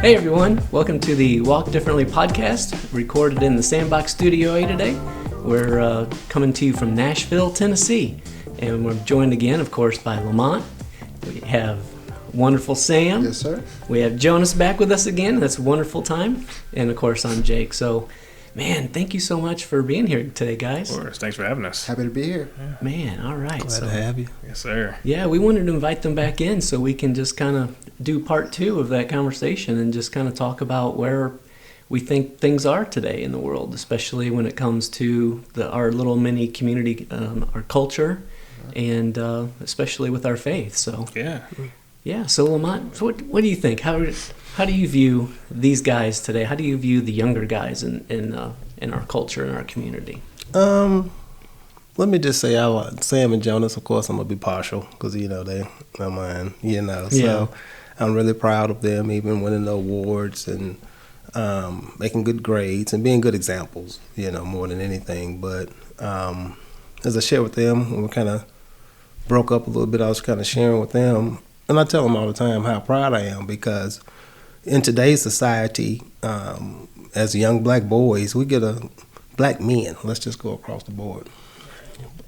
Hey everyone, welcome to the Walk Differently podcast, recorded in the Sandbox Studio A today. We're coming to you from Nashville, Tennessee, and we're joined again, of course, by Lamont. We have wonderful Sam. Yes, sir. We have Jonas back with us again. That's a wonderful time. And of course, I'm Jake. So, man, thank you so much for being here today, guys. Of course. Thanks for having us. Happy to be here. Yeah. Man, all right. Glad to have you. Yes, sir. Yeah, we wanted to invite them back in so we can just kind of do part two of that conversation and just kind of talk about where we think things are today in the world, especially when it comes to our little mini community, our culture, and especially with our faith. So yeah. So Lamont, so what do you think? How do you view these guys today? How do you view the younger guys in our culture and our community? Let me just say, Sam and Jonas, of course, I'm gonna be partial because they're mine. So I'm really proud of them, even winning the awards and making good grades and being good examples. More than anything. But as I shared with them when we kind of broke up a little bit, I was kind of sharing with them, and I tell them all the time how proud I am because in today's society, as young black boys, black men, let's just go across the board,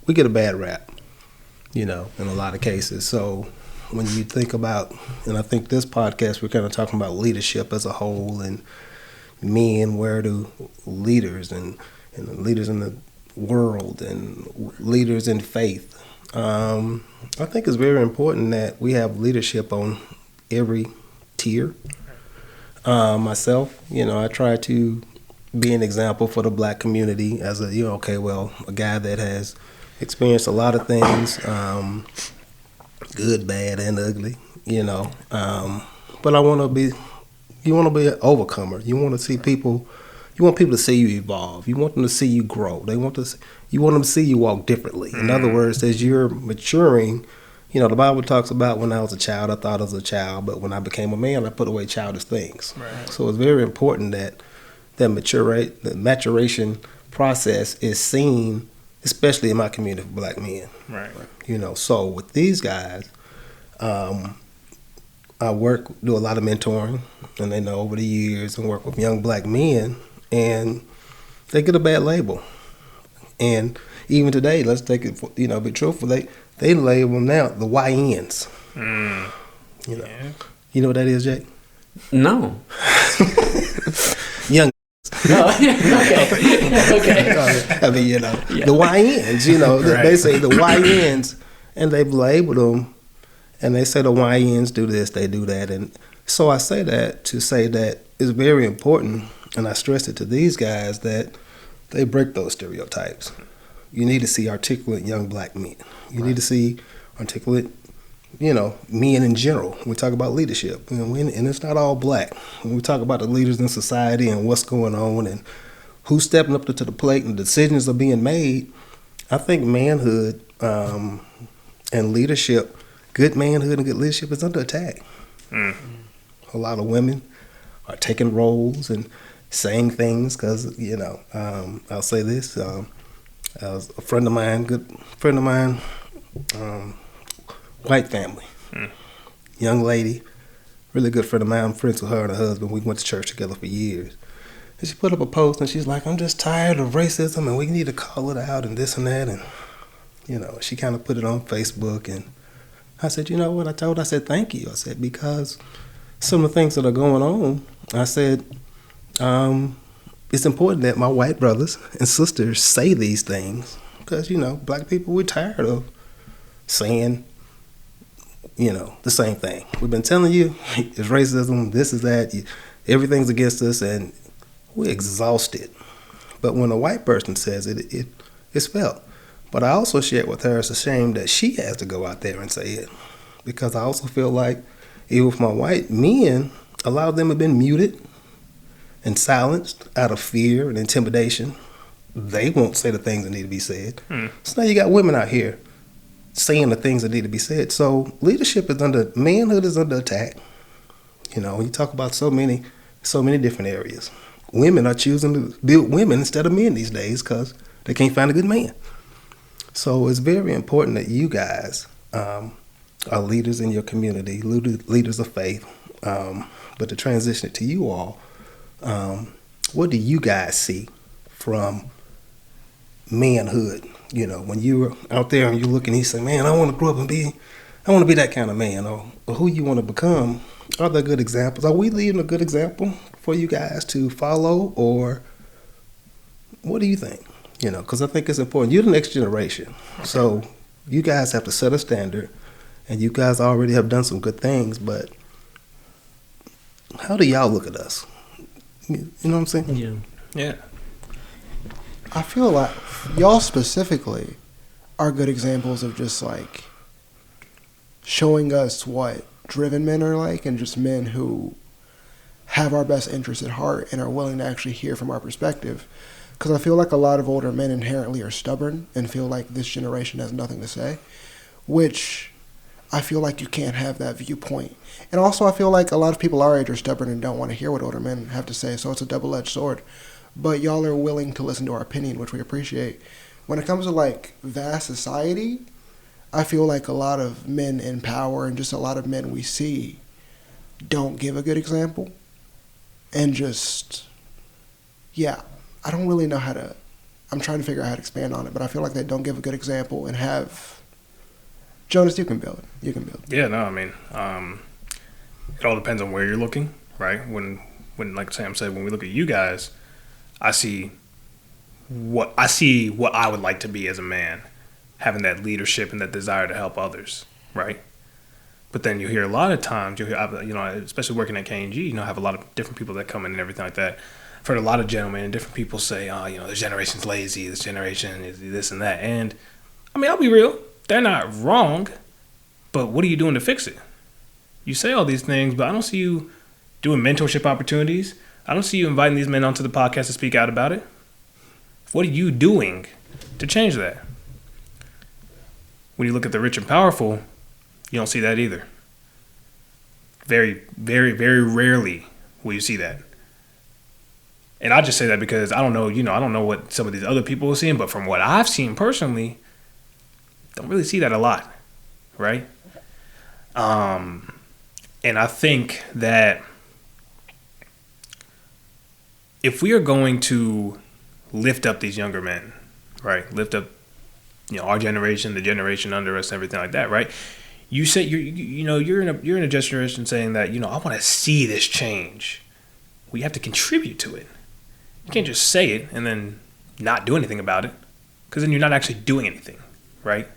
we get a bad rap, in a lot of cases. So when you think about, and I think this podcast, we're kind of talking about leadership as a whole and men, where do leaders and leaders in the world and leaders in faith. I think it's very important that we have leadership on every tier. Myself, I try to be an example for the black community as a guy that has experienced a lot of things, good, bad, and ugly, but you want to be an overcomer. You want people to see you evolve. You want them to see you grow. You want them to see you walk differently. In other words, as you're maturing, the Bible talks about when I was a child, I thought I was a child, but when I became a man, I put away childish things. Right. So it's very important that the maturation process is seen, especially in my community of black men. Right. So with these guys, I do a lot of mentoring, and they know over the years, and work with young black men, and they get a bad label. And even today, let's take it, be truthful, they label now the YNs. You know what that is, Jake? No. Young. Okay. I mean, the YNs, right. They say the YNs, and they've labeled them, and they say the YNs do this, they do that. And so I say that to say that it's very important, and I stress it to these guys, that they break those stereotypes. You need to see articulate young black men. You need to see articulate, men in general. When we talk about leadership, and it's not all black. When we talk about the leaders in society and what's going on and who's stepping up to the plate and decisions are being made, I think manhood and leadership, good manhood and good leadership is under attack. A lot of women are taking roles and saying things because, I'll say this. A friend of mine, white family, young lady, really good friend of mine. I'm friends with her and her husband. We went to church together for years. And she put up a post and she's like, I'm just tired of racism and we need to call it out and this and that. And, she kind of put it on Facebook. And I said, you know what? I said, thank you. I said, because some of the things that are going on, I said, it's important that my white brothers and sisters say these things because, black people, we're tired of saying, the same thing. We've been telling you it's racism, this is that, everything's against us, and we're exhausted. But when a white person says it, it's felt. But I also shared with her it's a shame that she has to go out there and say it because I also feel like even with my white men, a lot of them have been muted and silenced out of fear and intimidation. They won't say the things that need to be said. So now you got women out here saying the things that need to be said. So manhood is under attack. You talk about so many different areas. Women are choosing to build women instead of men these days because they can't find a good man. So it's very important that you guys are leaders in your community, leaders of faith, But to transition it to you all, what do you guys see from manhood? When you're out there and you look and you say, man, I want to grow up and I want to be that kind of man, or who you want to become. Are there good examples? Are we leading a good example for you guys to follow, or what do you think? Because I think it's important. You're the next generation, so you guys have to set a standard, and you guys already have done some good things, but how do y'all look at us? You know what I'm saying? Yeah. I feel like y'all specifically are good examples of just like showing us what driven men are like, and just men who have our best interests at heart and are willing to actually hear from our perspective. Because I feel like a lot of older men inherently are stubborn and feel like this generation has nothing to say, which I feel like you can't have that viewpoint. And also I feel like a lot of people our age are stubborn and don't want to hear what older men have to say, so it's a double-edged sword. But y'all are willing to listen to our opinion, which we appreciate. When it comes to like vast society, I feel like a lot of men in power and just a lot of men we see don't give a good example. And just, I don't really know I'm trying to figure out how to expand on it, but I feel like they don't give a good example and have, Jonas, you can build. Yeah, no, I mean, it all depends on where you're looking, right? When like Sam said, when we look at you guys, I see what I would like to be as a man, having that leadership and that desire to help others, right? But then you hear a lot of times, especially working at K&G, have a lot of different people that come in and everything like that. I've heard a lot of gentlemen and different people say, this generation's lazy, this generation is this and that. And, I mean, I'll be real, they're not wrong, but what are you doing to fix it? You say all these things, but I don't see you doing mentorship opportunities. I don't see you inviting these men onto the podcast to speak out about it. What are you doing to change that? When you look at the rich and powerful, you don't see that either. Very, very, very rarely will you see that. And I just say that because I don't know, I don't know what some of these other people are seeing, but from what I've seen personally, don't really see that a lot, right? And I think that if we are going to lift up these younger men, right? Lift up, our generation, the generation under us, everything like that, right? You say you're in a generation saying that, I want to see this change. We have to contribute to it. You can't just say it and then not do anything about it, because then you're not actually doing anything, right?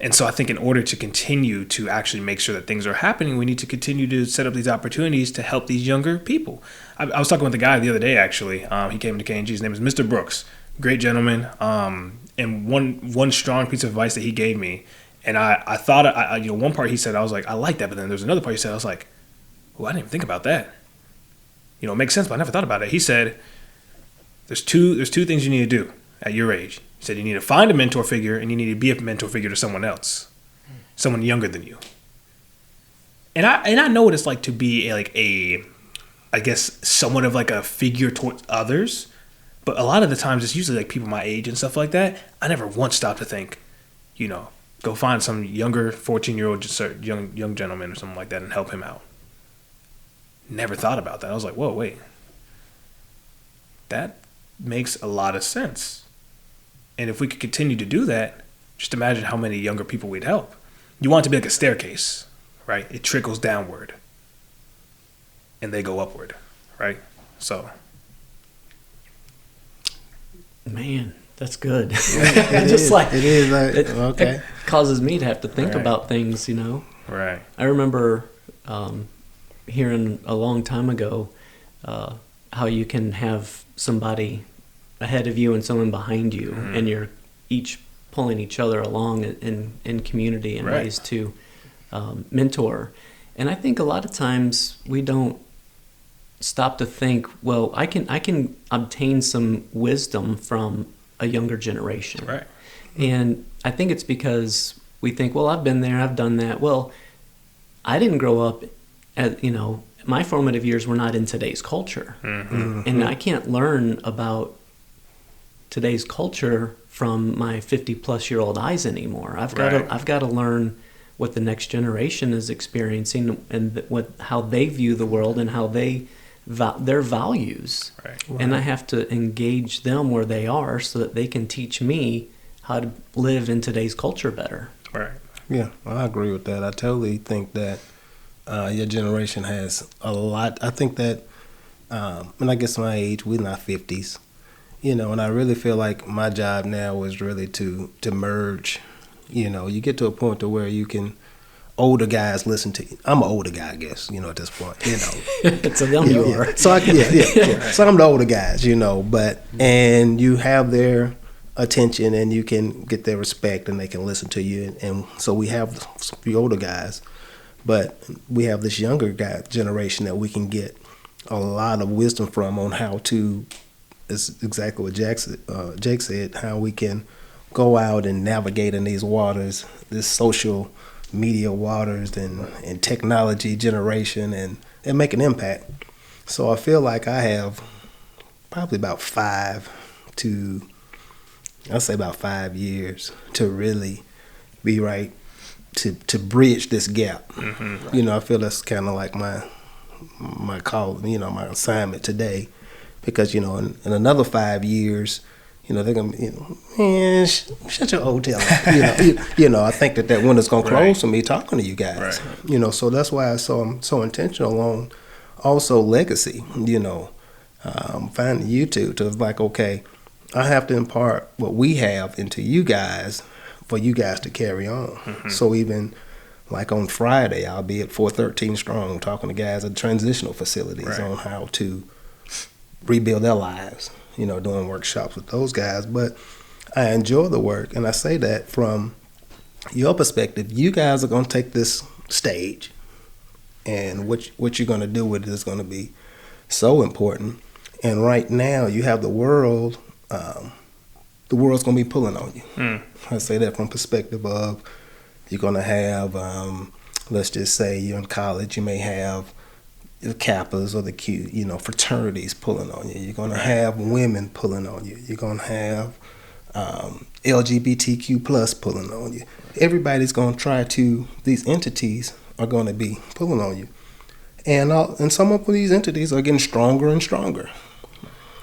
And so I think in order to continue to actually make sure that things are happening, we need to continue to set up these opportunities to help these younger people. I was talking with a guy the other day, actually. He came to K&G. His name is Mr. Brooks. Great gentleman. And one strong piece of advice that he gave me, and I thought, one part he said, I was like, I like that. But then there's another part he said, I was like, well, I didn't even think about that. It makes sense, but I never thought about it. He said, there's two things you need to do at your age. He said you need to find a mentor figure, and you need to be a mentor figure to someone else, someone younger than you. And I know what it's like to be I guess somewhat of like a figure towards others, but a lot of the times it's usually like people my age and stuff like that. I never once stopped to think, go find some younger 14-year-old young gentleman or something like that and help him out. Never thought about that. I was like, whoa, wait. That makes a lot of sense. And if we could continue to do that, just imagine how many younger people we'd help. You want it to be like a staircase, right? It trickles downward and they go upward, right? So. Man, that's good. It It causes me to have to think about things, Right. I remember hearing a long time ago how you can have somebody ahead of you and someone behind you, mm-hmm. and you're each pulling each other along in community and ways to mentor. And I think a lot of times we don't stop to think, well, I can obtain some wisdom from a younger generation. Right. And I think it's because we think, well, I've been there, I've done that. Well, I didn't grow up as, my formative years were not in today's culture. Mm-hmm. And I can't learn about today's culture from my 50-plus-year-old eyes anymore. I've got to learn what the next generation is experiencing and how they view the world and how their values. Right. And I have to engage them where they are so that they can teach me how to live in today's culture better. Right. Yeah, I agree with that. I totally think that your generation has a lot. I think that, and I guess my age, we're not 50s, and I really feel like my job now is really to merge. You get to a point to where you can, older guys listen to you. I'm an older guy, I guess, at this point, So them you are. So So I'm the older guys, and you have their attention and you can get their respect and they can listen to you. And so we have the older guys, but we have this younger guy generation that we can get a lot of wisdom from on how to, it's exactly what Jake said, how we can go out and navigate in these waters, this social media waters and technology generation and make an impact. So I feel like I have probably about 5 years to really be right to bridge this gap. Mm-hmm. I feel that's kind of like my call, my assignment today, because in another 5 years, they're gonna be, man, shut your old tail up. I think that window's gonna close for me talking to you guys. Right. So that's why I'm so intentional on also legacy. Finding you two to like, okay, I have to impart what we have into you guys for you guys to carry on. Mm-hmm. So even like on Friday, I'll be at 413 Strong talking to guys at transitional facilities on how to rebuild their lives, doing workshops with those guys. But I enjoy the work, and I say that from your perspective. You guys are going to take this stage, and what you're going to do with it is going to be so important. And right now, you have the world. The world's going to be pulling on you. I say that from perspective of you're going to have, let's just say you're in college, you may have the Kappas or the Q, fraternities pulling on you. You're going to have women pulling on you. You're going to have LGBTQ plus pulling on you. Everybody's going to try to, these entities are going to be pulling on you. And some of these entities are getting stronger and stronger.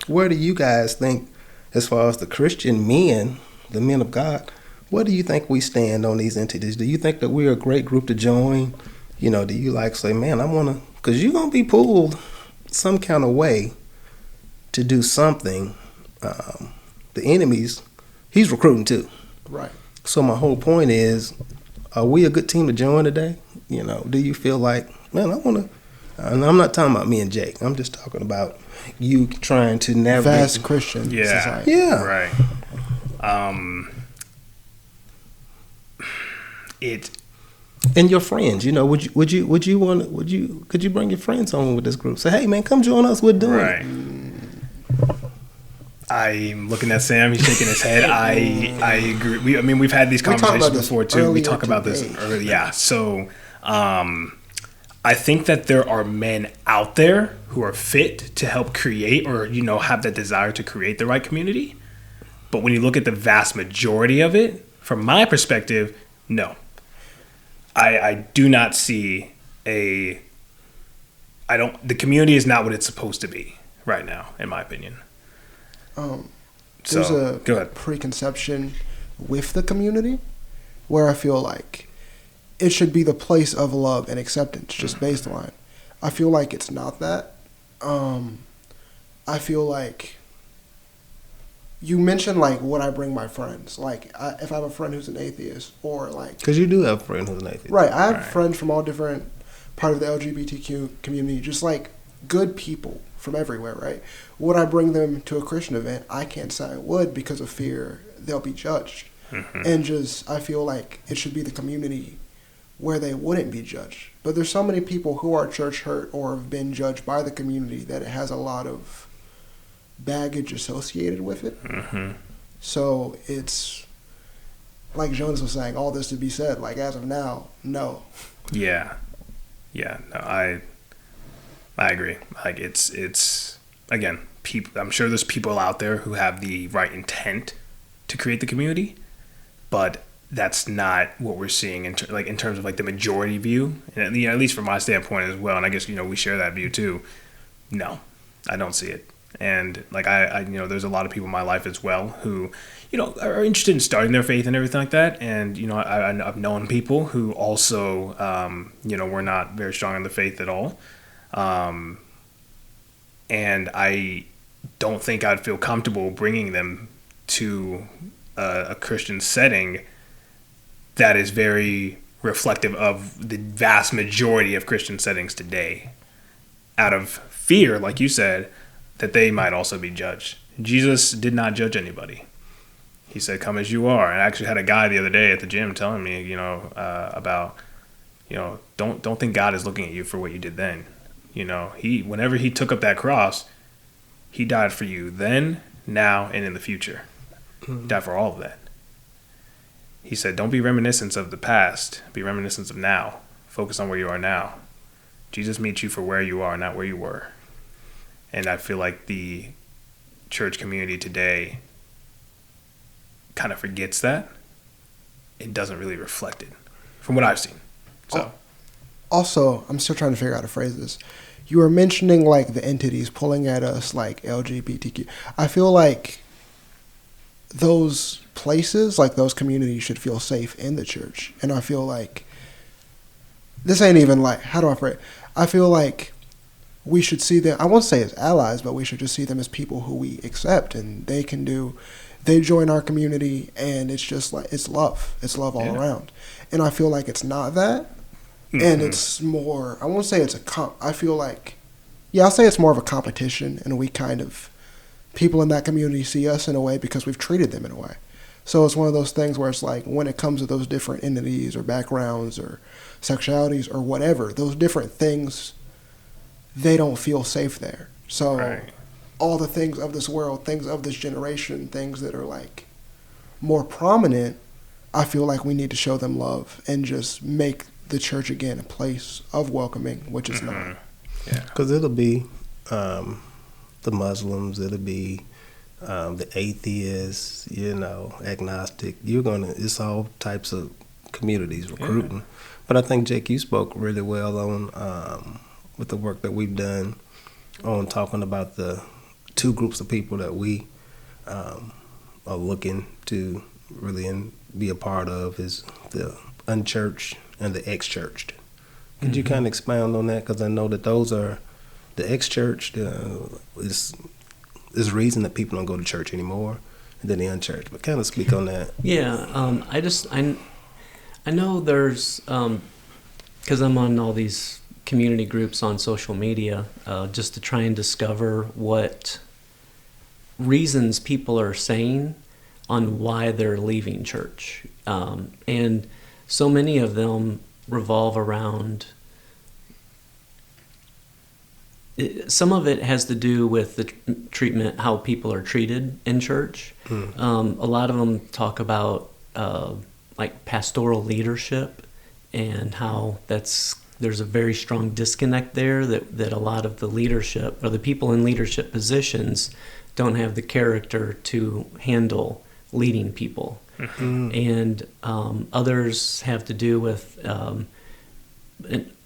Where do you guys think, as far as the Christian men, the men of God, where do you think we stand on these entities? Do you think that we're a great group to join? Do you like say, man, I want to, because you're going to be pulled some kind of way to do something. The enemy's, he's recruiting too. Right. So my whole point is, are we a good team to join today? Do you feel like, man, I want to, and I'm not talking about me and Jake. I'm just talking about you trying to navigate. Vast Christian society. Yeah. Right. And your friends, could you bring your friends on with this group? Say, hey man, come join us. We're doing it. I'm looking at Sam. He's shaking his head. I agree. We've had these conversations before too. We talk about this early. Yeah. So, I think that there are men out there who are fit to help create or, have that desire to create the right community. But when you look at the vast majority of it, from my perspective, no. I do not see the community is not what it's supposed to be right now, in my opinion. There's a preconception with the community where I feel like it should be the place of love and acceptance, just baseline. I feel like it's not that. I feel like you mentioned like would I bring my friends? Like if I have a friend who's an atheist or like, because you do have a friend who's an atheist, right? I have friends from all different part of the LGBTQ community, just like good people from everywhere, right? Would I bring them to a Christian event? I can't say I would because of fear they'll be judged, and just I feel like it should be the community where they wouldn't be judged. But there's so many people who are church hurt or have been judged by the community that it has a lot of baggage associated with it. So it's like Jonas was saying, all this to be said, like as of now, no. No, I agree. Like it's again, people. I'm sure there's people out there who have the right intent to create the community, but that's not what we're seeing in terms of like the majority view, and at least from my standpoint as well. And I guess we share that view too. No, I don't see it. And like I there's a lot of people in my life as well who are interested in starting their faith and everything like that. And I've known people who also were not very strong in the faith at all. And I don't think I'd feel comfortable bringing them to a Christian setting that is very reflective of the vast majority of Christian settings today, out of fear, like you said, that they might also be judged. Jesus did not judge anybody. He said, "Come as you are." And I actually had a guy the other day at the gym telling me, about, don't think God is looking at you for what you did then. Whenever he took up that cross, he died for you then, now, and in the future. He died for all of that. He said, don't be reminiscent of the past. Be reminiscent of now. Focus on where you are now. Jesus meets you for where you are, not where you were. And I feel like the church community today kind of forgets that. It doesn't really reflect it, from what I've seen. So, also, I'm still trying to figure out how to phrase this. You were mentioning like the entities pulling at us, like LGBTQ. I feel like those places, like those communities, should feel safe in the church. And I feel like this ain't even like, how do I phrase it? I feel like we should see them, I won't say as allies, but we should just see them as people who we accept, and they join our community, and it's just like, it's love all around. And I feel like it's not that. And it's more, I won't say it's I feel like, I'll say it's more of a competition, and we kind of, people in that community see us in a way because we've treated them in a way. So it's one of those things where it's like, when it comes to those different entities or backgrounds or sexualities or whatever, those different things, they don't feel safe there. So all the things of this world, things of this generation, things that are like more prominent, I feel like we need to show them love and just make the church again a place of welcoming, which is not. Yeah, because it'll be the Muslims, it'll be the atheists, agnostic. It's all types of communities recruiting. Yeah. But I think, Jake, you spoke really well on with the work that we've done on talking about the two groups of people that we are looking to really be a part of, is the unchurched and the ex-churched. Could you kind of expound on that? Because I know that those are the ex-churched is reason that people don't go to church anymore, and then the unchurched. But kind of speak on that. Yeah, I know there's, because I'm on all these community groups on social media, just to try and discover what reasons people are saying on why they're leaving church. And so many of them revolve around, some of it has to do with the treatment, how people are treated in church. A lot of them talk about like pastoral leadership and how there's a very strong disconnect there, that a lot of the leadership or the people in leadership positions don't have the character to handle leading people. And others have to do with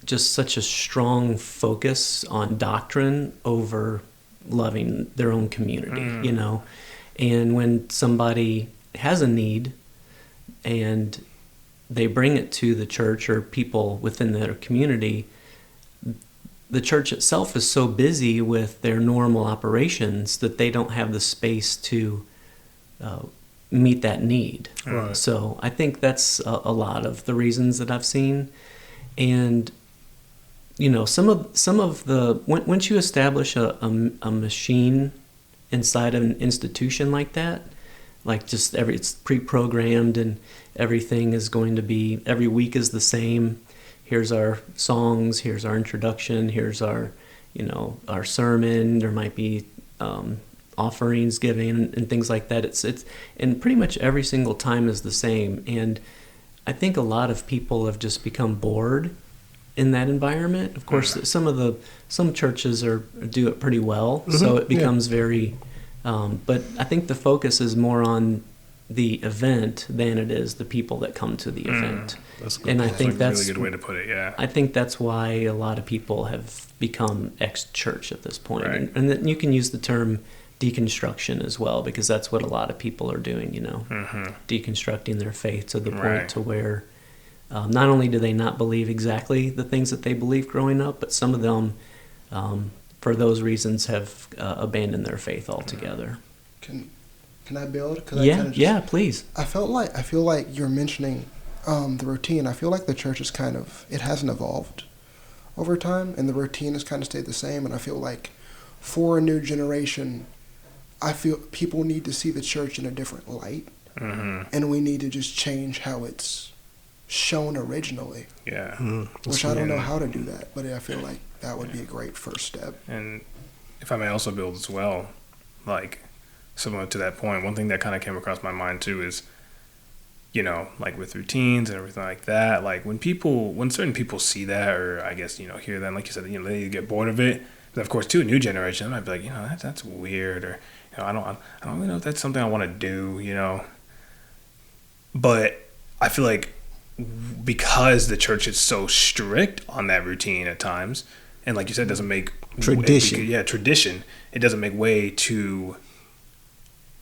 just such a strong focus on doctrine over loving their own community, And when somebody has a need and they bring it to the church or people within their community, the church itself is so busy with their normal operations that they don't have the space to meet that need. Right. So I think that's a lot of the reasons that I've seen. And some of the once you establish a machine inside of an institution like that, like just it's pre-programmed and everything is going to be, every week is the same. Here's our songs, here's our introduction, here's our our sermon. There might be offerings given and things like that. It's and pretty much every single time is the same. And I think a lot of people have just become bored in that environment. Of course, some churches do it pretty well, so it becomes very. But I think the focus is more on the event than it is the people that come to the event. That's a good And I point. think That's a that's really good way to put it. Yeah. I think that's why a lot of people have become ex-church at this point. Right. And then you can use the term deconstruction as well, because that's what a lot of people are doing, deconstructing their faith to the point Right. to where not only do they not believe exactly the things that they believed growing up, but some of them, for those reasons, have abandoned their faith altogether. Can I build? 'Cause Yeah, please. I feel like you're mentioning the routine. I feel like the church is it hasn't evolved over time, and the routine has kind of stayed the same. And I feel like for a new generation, I feel people need to see the church in a different light, and we need to just change how it's shown originally. Yeah. Which I don't know how to do that, but I feel like that would be a great first step. And if I may also build as well, like similar to that point, one thing that kind of came across my mind too is, like with routines and everything like that, like when certain people see that, or I guess, hear them, like you said, they get bored of it. But of course, too, a new generation might be like, that's weird, or, I don't really know if that's something I want to do, But I feel like because the church is so strict on that routine at times, and like you said, doesn't make Tradition. tradition, it doesn't make way to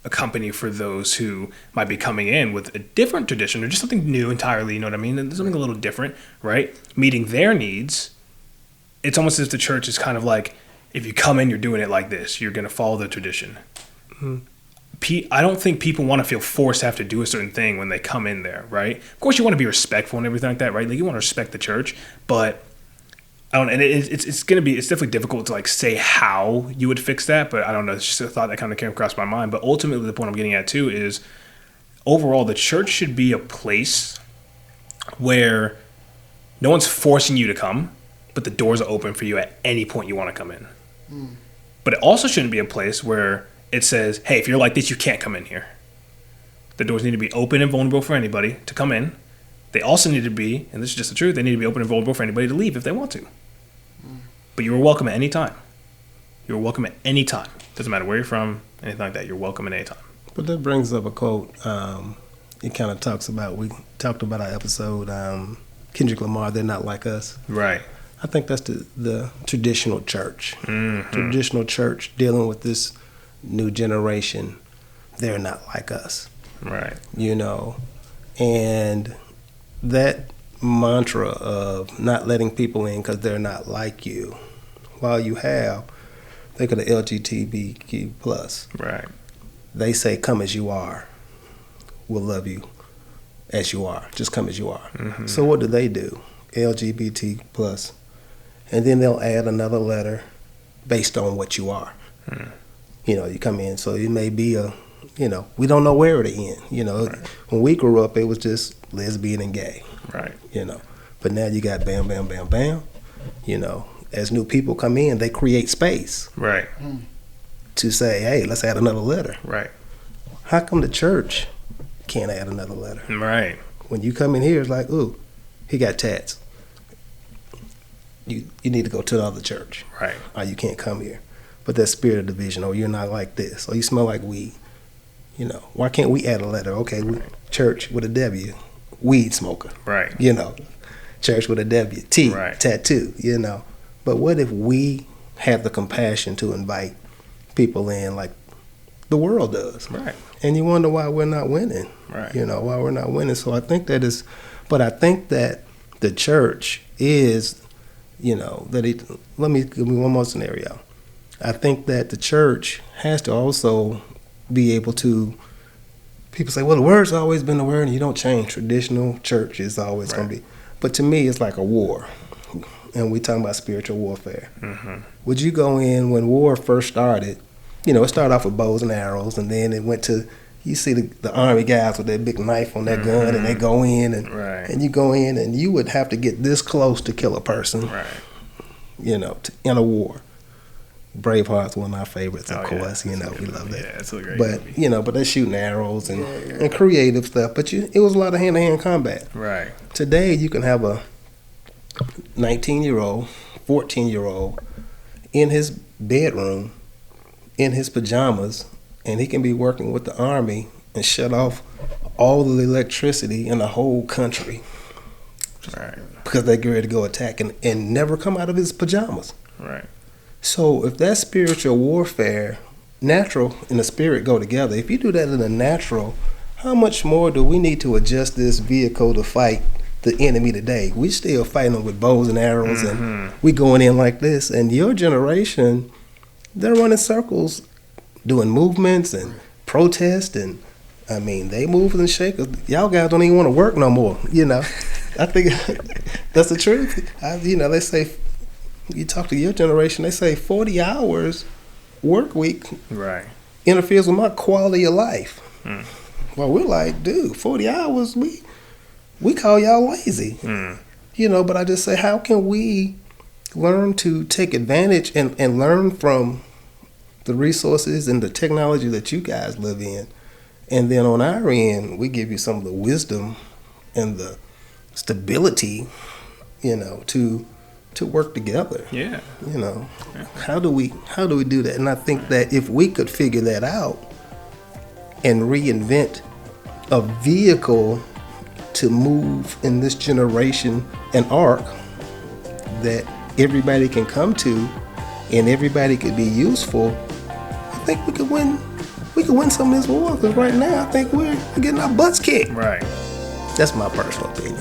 a company for those who might be coming in with a different tradition or just something new entirely, you know what I mean? And something a little different, right? Meeting their needs. It's almost as if the church is kind of like, if you come in, you're doing it like this. You're going to follow the tradition. I don't think people want to feel forced to have to do a certain thing when they come in there, right? Of course, you want to be respectful and everything like that, right? Like you want to respect the church, but I don't. And it's definitely difficult to like say how you would fix that, but I don't know. It's just a thought that kind of came across my mind. But ultimately, the point I'm getting at too is, overall, the church should be a place where no one's forcing you to come, but the doors are open for you at any point you want to come in. But it also shouldn't be a place where it says, hey, if you're like this, you can't come in here. The doors need to be open and vulnerable for anybody to come in. They also need to be, and this is just the truth, they need to be open and vulnerable for anybody to leave if they want to. But you're welcome at any time. You're welcome at any time. Doesn't matter where you're from, anything like that. You're welcome at any time. But that brings up a quote. It kind of talks about, we talked about our episode, Kendrick Lamar, They're Not Like Us. Right. I think that's the traditional church. Traditional church dealing with this new generation. They're not like us. Right. And that mantra of not letting people in because they're not like you, while you have, think of the LGBTQ plus. Right. They say, come as you are. We'll love you as you are. Just come as you are. So what do? LGBT plus. And then they'll add another letter based on what you are. You come in, so it may be we don't know where to end. Right. When we grew up, it was just lesbian and gay. Right. But now you got bam, bam, bam, bam. As new people come in, they create space. Right. To say, hey, let's add another letter. Right. How come the church can't add another letter? Right. When you come in here, it's like, ooh, he got tats. You need to go to another church. Right. Or you can't come here. But that spirit of division, or you're not like this, or you smell like weed. Why can't we add a letter? Okay, church with a W, weed smoker. Right. Church with a W, T, right. Tattoo, But what if we have the compassion to invite people in like the world does? Right. And you wonder why we're not winning. Right. Why we're not winning. So I think that is, but I think that the church is, let me give me one more scenario. I think that the church has to also be able to, people say, well, the word's always been the word and you don't change. Traditional church is always going to be. But to me, it's like a war. And we talking about spiritual warfare. Would you go in when war first started, it started off with bows and arrows, and then it went to, you see the army guys with that big knife on that gun, and they go in, and you go in, and you would have to get this close to kill a person, Right. In a war. Braveheart's one of my favorites, of course. Yeah. We love that. Yeah, it's a great but movie. But they're shooting arrows and creative stuff. But it was a lot of hand-to-hand combat. Right. Today you can have a 19-year-old, 14-year-old in his bedroom, in his pajamas, and he can be working with the army and shut off all the electricity in the whole country. Right. Because they get ready to go attack and never come out of his pajamas. Right. So if that's spiritual warfare, natural and the spirit go together. If you do that in the natural, how much more do we need to adjust this vehicle to fight the enemy today? We still fighting them with bows and arrows, and we going in like this. And your generation, they're running circles, doing movements and protest, and I mean, they move and shake. Y'all guys don't even want to work no more. I think that's the truth. They say, you talk to your generation, they say 40 hours work week Right. interferes with my quality of life. Well, we're like, dude, 40 hours, we call y'all lazy. But I just say, how can we learn to take advantage and learn from the resources and the technology that you guys live in? And then on our end, we give you some of the wisdom and the stability, to work together. Yeah. How do we do that? And I think that if we could figure that out and reinvent a vehicle to move in this generation, an arc that everybody can come to and everybody could be useful, I think we could win some of this war. Because right now, I think we're getting our butts kicked. Right. That's my personal opinion.